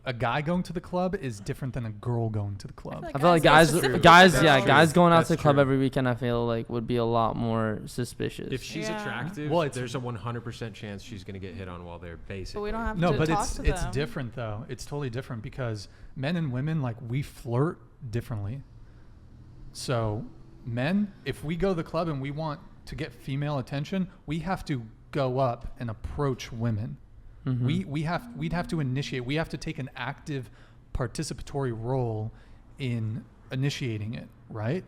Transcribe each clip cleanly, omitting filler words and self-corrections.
a guy going to the club is different than a girl going to the club. I feel like guys going out to the club every weekend, I feel like would be a lot more suspicious. If she's attractive, there's a 100% chance she's going to get hit on while they're basically. But we don't have to talk to them. It's different though. It's totally different because men and women, like, we flirt differently. So men, if we go to the club and we want to get female attention, we have to go up and approach women. Mm-hmm. We'd have to initiate. We have to take an active participatory role in initiating it, right?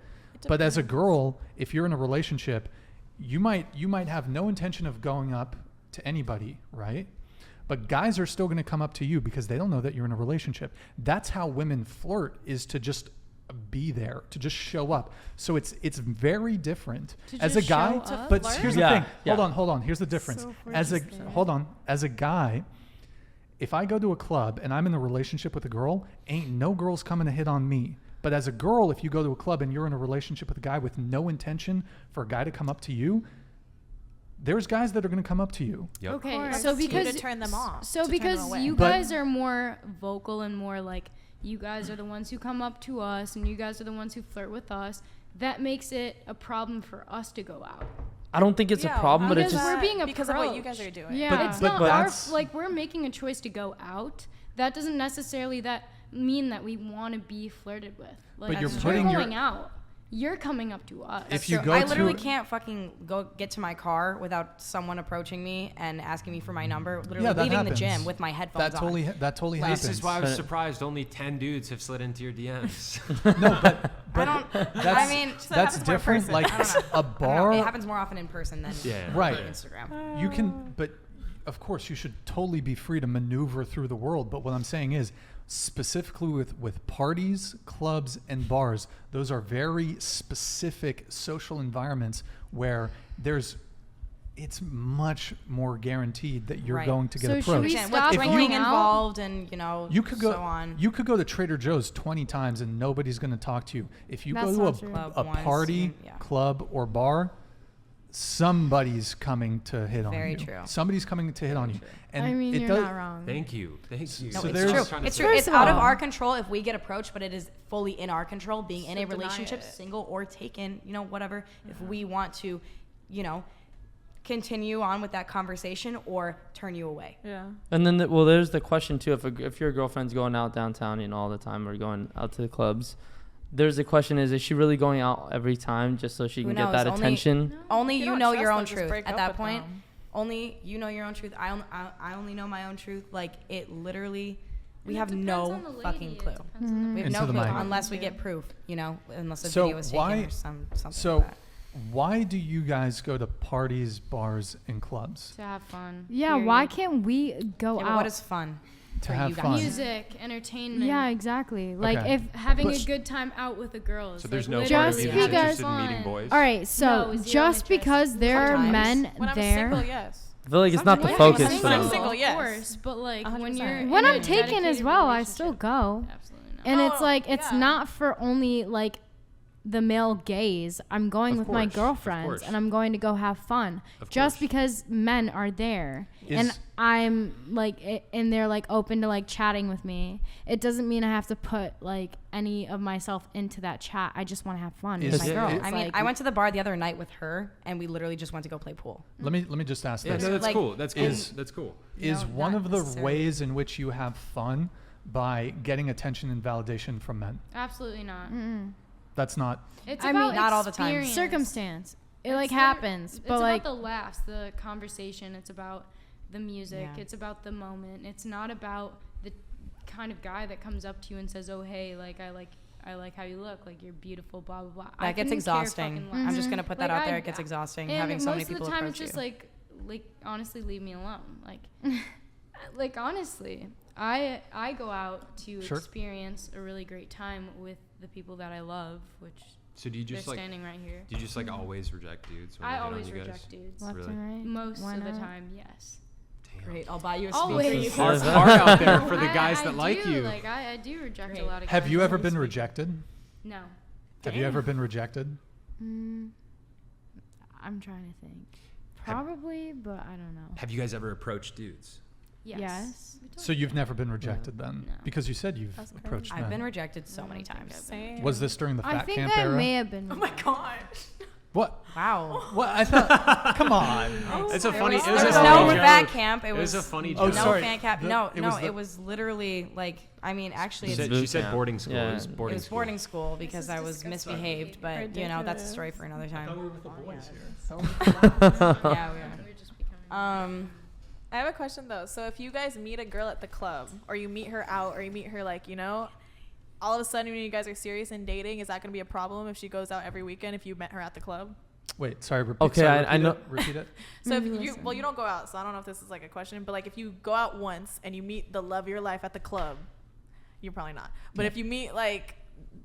But as a girl, if you're in a relationship, you might have no intention of going up to anybody, right? But guys are still going to come up to you because they don't know that you're in a relationship. That's how women flirt, is to just be there, to just show up. So it's very different as a guy. But here's the thing. Hold on. Here's the difference. So as a guy, if I go to a club and I'm in a relationship with a girl, ain't no girls coming to hit on me. But as a girl, if you go to a club and you're in a relationship with a guy with no intention for a guy to come up to you, there's guys that are going to come up to you. Yep. Okay, so because to turn them off. So because you guys are more vocal and more like, you guys are the ones who come up to us and you guys are the ones who flirt with us, that makes it a problem for us to go out. I don't think it's a problem, but it's just we're being because of what you guys are doing. Yeah, it's not our, like, we're making a choice to go out. That doesn't necessarily mean that we want to be flirted with. Like, but you're going out. You're coming up to us. If you go I literally can't fucking go get to my car without someone approaching me and asking me for my number. Literally leaving the gym with my headphones on. That totally happens. This is why I was surprised only 10 dudes have slid into your DMs. No, that's different. Like a bar. It happens more often in person than right. on Instagram. You can, but of course you should totally be free to maneuver through the world. But what I'm saying is, specifically with parties, clubs, and bars, those are very specific social environments where it's much more guaranteed that you're going to get approached. Should we stop drinking involved and you could go, so on. You could go to Trader Joe's 20 times and nobody's going to talk to you. If you go to a party, club, or bar, somebody's coming to hit on you. Very true. Somebody's coming to hit on you. And I mean, you're not wrong. Thank you. No, it's true. It's true. It's out of our control if we get approached, but it is fully in our control, being in a relationship, single or taken, whatever. If we want to, continue on with that conversation or turn you away. Yeah. And then, there's the question too. If your girlfriend's going out downtown, all the time, or going out to the clubs, there's the question: is she really going out every time just so she can get that attention? Only you know your own truth at that point. Only you know your own truth. I only know my own truth. Like, it literally, we have no fucking clue. We have no clue unless we get proof. Unless the video was taken or something. So, like that. Why do you guys go to parties, bars, and clubs? To have fun. Yeah, period. Why can't we go out? What is fun? To have fun. Music, entertainment. Yeah, exactly. Like, if having a good time out with a girl. So there's no just part of you that's interested in meeting boys? All right, so just because there are men when there. I'm single, yes. I feel like it's not the focus for them. I'm single, yes. Of course, but like 100%. When I'm taken as well, I still go. Absolutely not. And it's like, it's not for only like the male gaze. I'm going with my girlfriends and I'm going to go have fun just because men are there and I'm like, and they're like open to like chatting with me. It doesn't mean I have to put like any of myself into that chat. I just want to have fun with my girls. I mean, I went to the bar the other night with her and we literally just went to go play pool. Let me just ask this. Yeah, no, that's cool. That's cool. That's cool. Is one of the ways in which you have fun by getting attention and validation from men? Absolutely not. That's not. It's about not all the time. Circumstance. It like happens, but it's like about the laughs, the conversation. It's about the music. It's about the moment. It's not about the kind of guy that comes up to you and says, "Oh, hey, like I like how you look. Like, you're beautiful." Blah blah blah. That gets exhausting. I'm just gonna put that out there. It gets exhausting having so many people approach you. Most of the time, it's just like honestly, leave me alone. Like honestly, I go out to experience a really great time with the people that I love, which. So do you just they're standing right here. Do you just always reject dudes? When I always reject dudes. Left and right. Most of the time, yes. Damn. Great, I'll buy you a speaker. Always. It's hard out there for the guys that like you. Like I do reject a lot of guys. Have you ever been rejected? No. Have you ever been rejected? I'm trying to think. Probably, but I don't know. Have you guys ever approached dudes? Yes. So you've never been rejected then? No. Because you said you've approached men. I've been rejected so many times. Was this during the fat camp I era? may have been. Oh my gosh. What? Wow. What? I thought. Come on. It's a funny. It There was was a no funny fat joke. camp. It was a funny Oh, joke. no sorry. fan camp. It It was literally like, I mean, actually, She it's said, she said camp. boarding school. Yeah. It was boarding it was school. boarding school because I was misbehaved, but you know that's a story for another time. Yeah, we are. I have a question though. So if you guys meet a girl at the club, or you meet her out, or you meet her like, you know, all of a sudden when you guys are serious and dating, is that going to be a problem if she goes out every weekend if you met her at the club? Wait, sorry. Repeat, Okay, sorry, I know. Repeat it. So if you, well, you don't go out, so I don't know if this is like a question, but like if you go out once and you meet the love of your life at the club, you're probably not. But if you meet like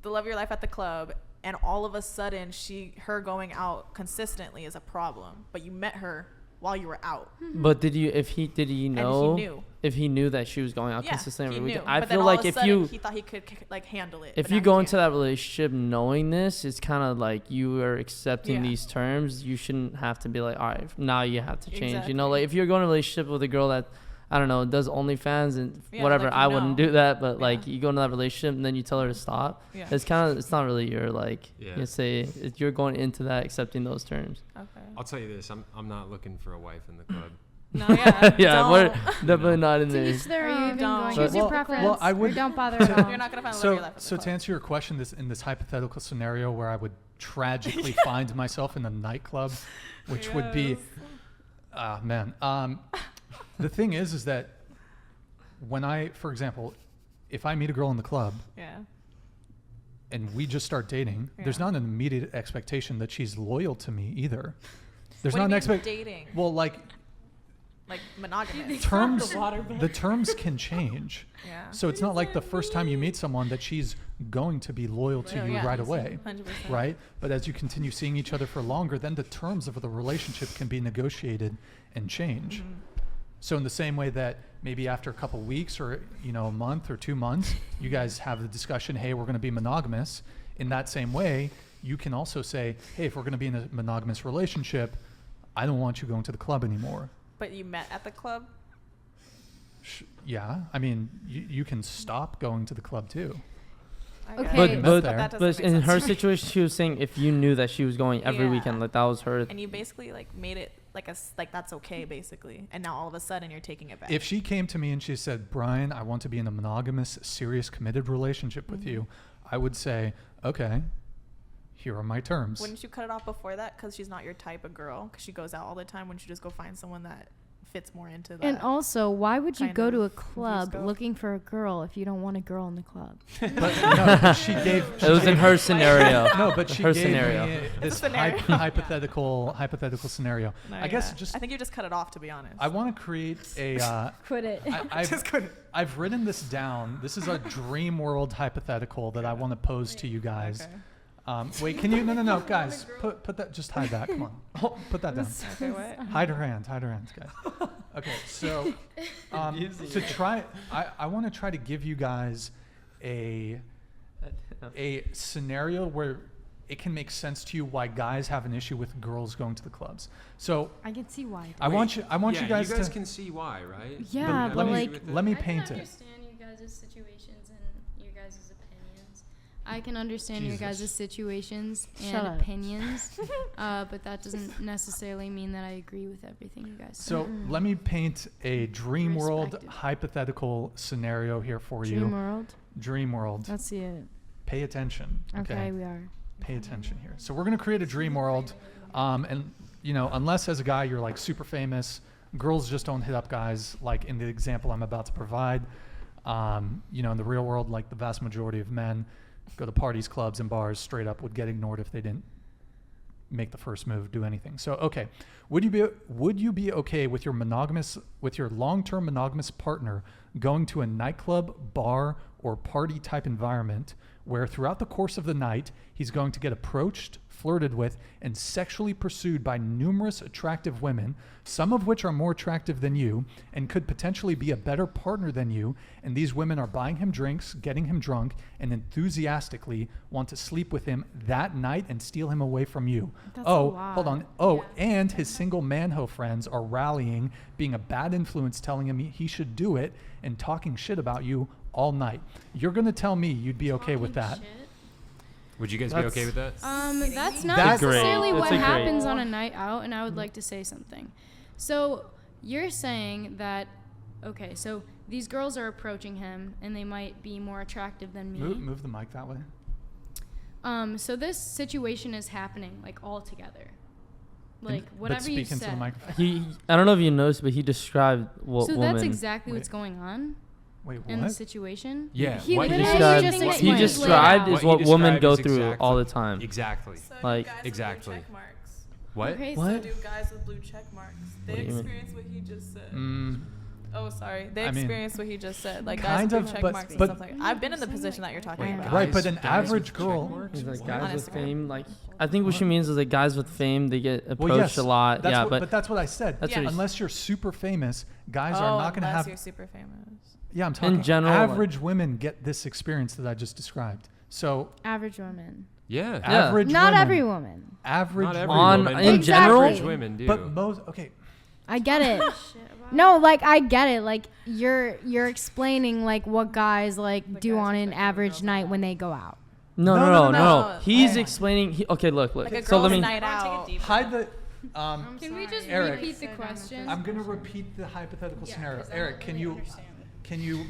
the love of your life at the club, and all of a sudden her going out consistently is a problem, but you met her while you were out. But did he know? knew. If he knew that she was going out Yeah, consistently he every knew. weekend, I But then feel all like of a if sudden, you he thought he could like handle it. if but you now go he into can't. that relationship knowing this, it's kind of like you are accepting Yeah. these terms. You shouldn't have to be like, all right, now you have to change. You know, Exactly. like if you're going to a relationship with a girl that, I don't know, does OnlyFans and Yeah, whatever, like, I wouldn't do that. But like Yeah. you go into that relationship and then you tell her to stop. Yeah. It's not really your like. Yeah. You say you're going into that accepting those terms. Okay. I'll tell you this. I'm not looking for a wife in the club. No, yeah. Yeah, we're don't. definitely not in To there. each their Or you own. don't. Choose your Well, preference. well, I would- or don't bother at all. You're not gonna find love of So, your life at the so club. to answer your question, in this hypothetical scenario where I would tragically find myself in a nightclub, which would be, man. The thing is that when for example, if I meet a girl in the club Yeah. and we just start dating, there's Yeah. not an immediate expectation that she's loyal to me either. There's What not do you an mean dating? Well, like monogamous. terms, the terms can change. Yeah. So it's not like the first time you meet someone that she's going to be loyal to you Yeah. right away, 100%. right? But as you continue seeing each other for longer, then the terms of the relationship can be negotiated and change. So in the same way that maybe after a couple weeks or a month or 2 months, you guys have the discussion, hey, we're going to be monogamous. In that same way, you can also say, hey, if we're going to be in a monogamous relationship, I don't want you going to the club anymore. But you met at the club? Yeah, I mean, you can stop going to the club too. Okay. But that doesn't but make in sense her to me. situation, she was saying if you knew that she was going every Yeah. weekend, like that was her. And you basically like made it like that's okay basically, and now all of a sudden you're taking it back. If she came to me and she said, Brian, I want to be in a monogamous, serious, committed relationship with you, I would say, okay, here are my terms. Wouldn't you cut it off before that because she's not your type of girl? Because she goes out all the time. Wouldn't you just go find someone that fits more into that? And also, why would you kind go of to a club scope? looking for a girl if you don't want a girl in the club? But no, she gave. It was in her scenario. No, but she her gave scenario. me this scenario. hypothetical scenario. No, I guess yeah. just I think you just cut it off, to be honest. I want to create a. Quit it. I've written this down. This is a dream world hypothetical that I want to pose to you guys. Okay. Wait, can you? No, guys, put that. Just hide that. Come on, put that down. Okay, what? Hide her hands, guys. Okay, so to try, I want to try to give you guys a scenario where it can make sense to you why guys have an issue with girls going to the clubs. So I can see why. I want you guys you guys to can see why, right? Yeah, Let but me- like, let me I paint can it. understand you guys' situations and your guys' opinions. I can understand your Jesus. guys' situations Shut and up. opinions, but that doesn't necessarily mean that I agree with everything you guys say. So let me paint a dream world Respected. hypothetical scenario here for you. Dream world. Dream world. Let's see it. Pay attention. Okay, we are. Pay attention here. So we're going to create a dream world. And, unless as a guy you're like super famous, girls just don't hit up guys like in the example I'm about to provide. In the real world, like the vast majority of men go to parties, clubs, and bars straight up would get ignored if they didn't make the first move, do anything. So, okay. Would you be okay with your long-term monogamous partner going to a nightclub, bar, or party type environment where throughout the course of the night, he's going to get approached, flirted with, and sexually pursued by numerous attractive women, some of which are more attractive than you and could potentially be a better partner than you, and these women are buying him drinks, getting him drunk, and enthusiastically want to sleep with him that night and steal him away from you. That's a lot. Hold on. Oh, and his single manho friends are rallying, being a bad influence, telling him he should do it, and talking shit about you all night. You're going to tell me you'd be okay with that? Shit. Would you guys be okay with that? That's not That's necessarily great. what That's a great- happens on a night out, and I would like to say something. So you're saying that, okay, so these girls are approaching him, and they might be more attractive than me. Move the mic that way. So this situation is happening like all together. Like But whatever you speak into the said. microphone. I don't know if you noticed, but he described what So woman. that's exactly what's Wait. going on Wait, in the what? situation. Yeah. He what literally described, just he explained. described Laid is out. what What women he go described through is all the time. Exactly. So Like- do guys Exactly. with blue check marks. What? Okay, What? So do guys with blue check marks. They What do you mean? experience what he just said. Oh, sorry. They I mean, experience what he just said. Like kind guys with of, blue check but- marks and but- stuff like that. I've been in the position that you're talking Wait, about. Right, but an Guys average with check girl. marks? He's like What? guys On with Instagram. fame. Like I think what she means is that guys with fame they get approached Well, yes, a lot. that's Yeah, what, but that's what I said. that's Yeah. what he's- Unless you're super famous, guys Oh, are not going to unless have. you're super famous. Yeah, I'm talking. general, like- average women get this experience that I just described. So Average woman. Yeah. average. Not women, every woman. Average. Not every women, On- woman, in but general? average women do. but most. Okay. I get it. No, like I get it. Like you're explaining like what guys like do on an average night when they go out. No. He's Oh. explaining. Okay, look. Like a So let girls' me. night out. Hide the. Can we just Eric. repeat the question? I'm gonna repeat the hypothetical scenario. Eric, can you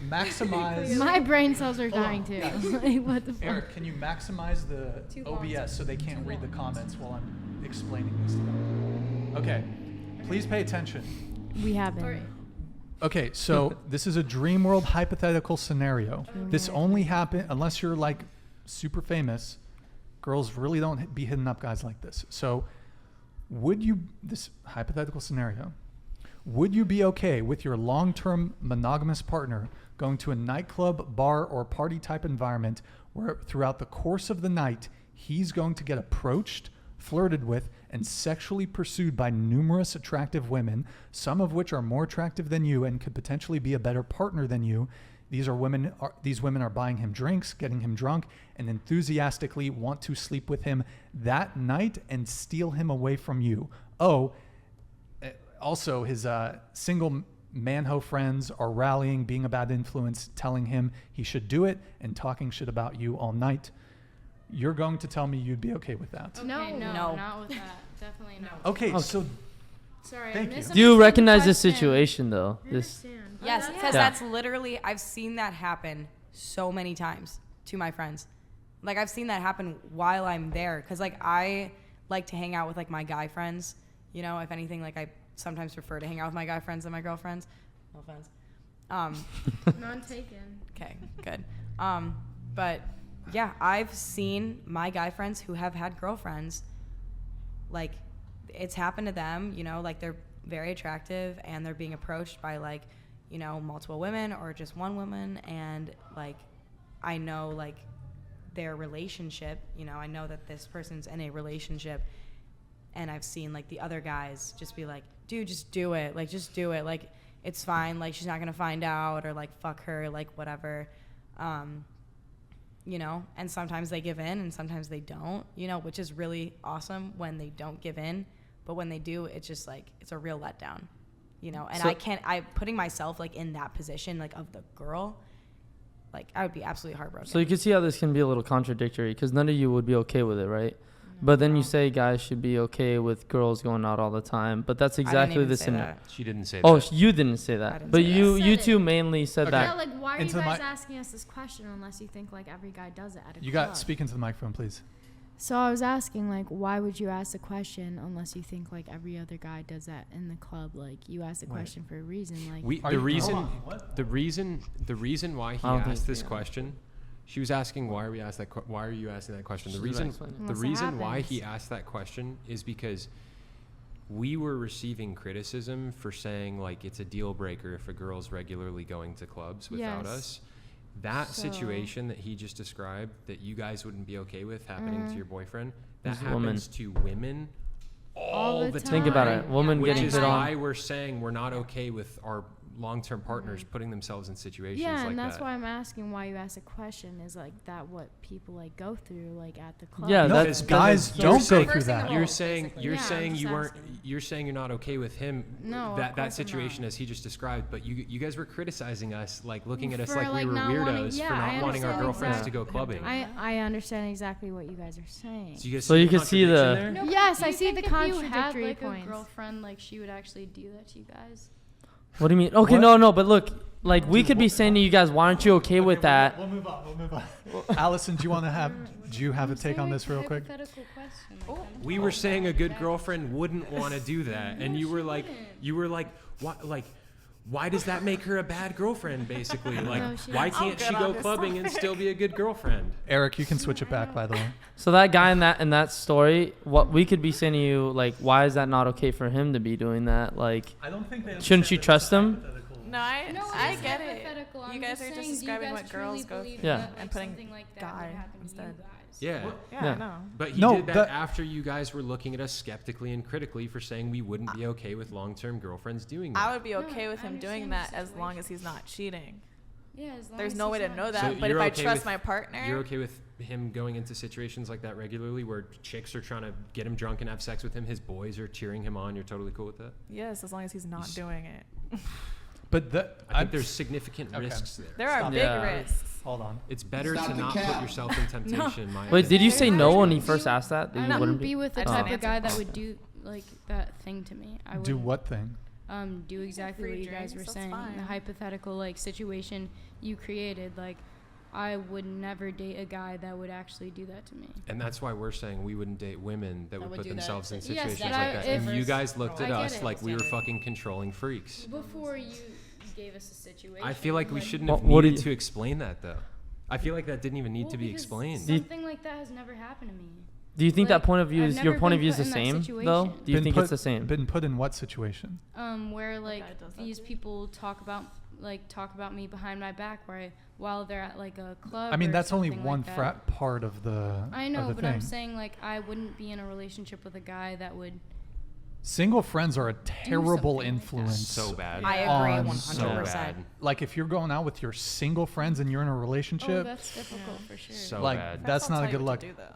maximize? My brain cells are dying too. Like, what the fuck? Eric, can you maximize the OBS so they can't read the comments while I'm explaining this to them? Okay, please pay attention. We haven't. Okay, so this is a dream world hypothetical scenario. This only happen unless you're like super famous. Girls really don't be hitting up guys like this. So would you, this hypothetical scenario, would you be okay with your long-term monogamous partner going to a nightclub, bar, or party type environment where throughout the course of the night, he's going to get approached, flirted with, and sexually pursued by numerous attractive women, some of which are more attractive than you and could potentially be a better partner than you? These women are buying him drinks, getting him drunk, and enthusiastically want to sleep with him that night and steal him away from you. Oh, also his single manho friends are rallying, being a bad influence, telling him he should do it and talking shit about you all night. You're going to tell me you'd be okay with that? Okay, No. not with that. Definitely no. Okay, so Sorry. Thank I you. misunderstood Do you the recognize this question. situation though? I This. understand. Yes, Yeah. because Yeah. that's literally, I've seen that happen so many times to my friends. Like, I've seen that happen while I'm there. Because, like, I like to hang out with, like, my guy friends. You know, if anything, like, I sometimes prefer to hang out with my guy friends than my girlfriends. No offense. None taken. Okay, good. But, yeah, I've seen my guy friends who have had girlfriends, like, it's happened to them, you know, like, they're very attractive and they're being approached by, like, you know, multiple women or just one woman, and like I know like their relationship, you know, I know that this person's in a relationship, and I've seen like the other guys just be like, dude, just do it, like just do it, like it's fine, like she's not gonna find out, or like fuck her, like whatever, you know. And sometimes they give in and sometimes they don't, you know, which is really awesome when they don't give in, but when they do, it's just like it's a real letdown. You know, and So- I'm putting myself like in that position, like of the girl, like I would be absolutely heartbroken. So you can see how this can be a little contradictory because none of you would be okay with it, right? But then you say guys should be okay with girls going out all the time. But that's I didn't exactly even the say scenario. that. She didn't say Oh, that. you didn't say I that. didn't But say you that. you Said two it. mainly said Okay. Yeah, that. like why are you Into the guys mic- asking us this question unless you think like every guy does it at a you club? got speak into the microphone, please. So I was asking like why would you ask the question unless you think like every other guy does that in the club? Like you asked the Wait. question for a reason. Like Are The you- reason, hold on, what? the reason why he I don't think asked this so. question, she was asking why are you asking that question? The She's reason, explaining. the Unless it reason why happens. he asked that question is because we were receiving criticism for saying like it's a deal breaker if a girl's regularly going to clubs without Yes. us. That So- situation that he just described that you guys wouldn't be okay with happening to your boyfriend, that happens to women all the time. Think about it. Women getting hit on. Which is why we're saying we're not okay with our long-term partners putting themselves in situations like that. Yeah, and that's why I'm asking why you asked a question. Is like that what people like go through like at the club? Yeah, no, guys don't go through that. You're saying you're saying you're not okay with him. No, that situation as he just described, but you guys were criticizing us, like looking at us like we were weirdos for not wanting our girlfriends to go clubbing. I understand exactly what you guys are saying. So you can see the. No, yes, I see the contradictory points. If you had like a girlfriend, like she would actually do that to you guys. What do you mean? Okay, no, but look, like we could be saying to you guys, why aren't you okay with that? We'll move on. Allison, do you have a take on this real quick? We were saying a good girlfriend wouldn't want to do that, and you were like, what, why does that make her a bad girlfriend? Basically, like, why can't she go clubbing and still be a good girlfriend? Eric, you can switch it back, by the way. So that guy in that story, what we could be saying to you, like, why is that not okay for him to be doing that? Like, I don't think shouldn't you trust him? No, I get it. You guys are just describing what girls go through and putting like guy instead. Yeah. I know. But he did that after you guys were looking at us skeptically and critically for saying we wouldn't be okay with long-term girlfriends doing that. I would be okay with him doing that as long as he's not cheating. Yeah, as long There's as no way to know that, So but if you're I okay trust with- my partner, You're okay with him going into situations like that regularly where chicks are trying to get him drunk and have sex with him, his boys are cheering him on, you're totally cool with that? yes, as long as he's not doing it. But I think there's significant risks there. There are big risks. Hold on. It's better to not put yourself in temptation. in my Wait, did you opinion. say no when he first asked that? I wouldn't be with the type of guy that would do like that thing to me. I would Do what thing? do exactly what you guys were saying. The hypothetical like situation you created, like I would never date a guy that would actually do that to me. And that's why we're saying we wouldn't date women that would put themselves in Yes, situations that like that. And you guys looked at I us get it. like we were fucking controlling freaks. Before you gave us a situation. I feel like we shouldn't have What do needed you- to explain that though. I feel like that didn't even need to be because explained. Something like that has never happened to me. Do you think Like, that point of view I've is your never point of been view is put the in that same though? situation. Do you think it's the same? Been put in what situation? Where like guy does that these to you? people talk about me behind my back while they're at like a club. I mean, or that's only something one like that. part of the. I know, of the but thing. I'm saying like I wouldn't be in a relationship with a guy that would. Single friends are a terrible something like that. influence. So bad. I agree on 100%. So bad. Like if you're going out with your single friends and you're in a Oh, relationship, that's difficult for sure. So like bad. that's I'll not a tell you good what look. to do, though.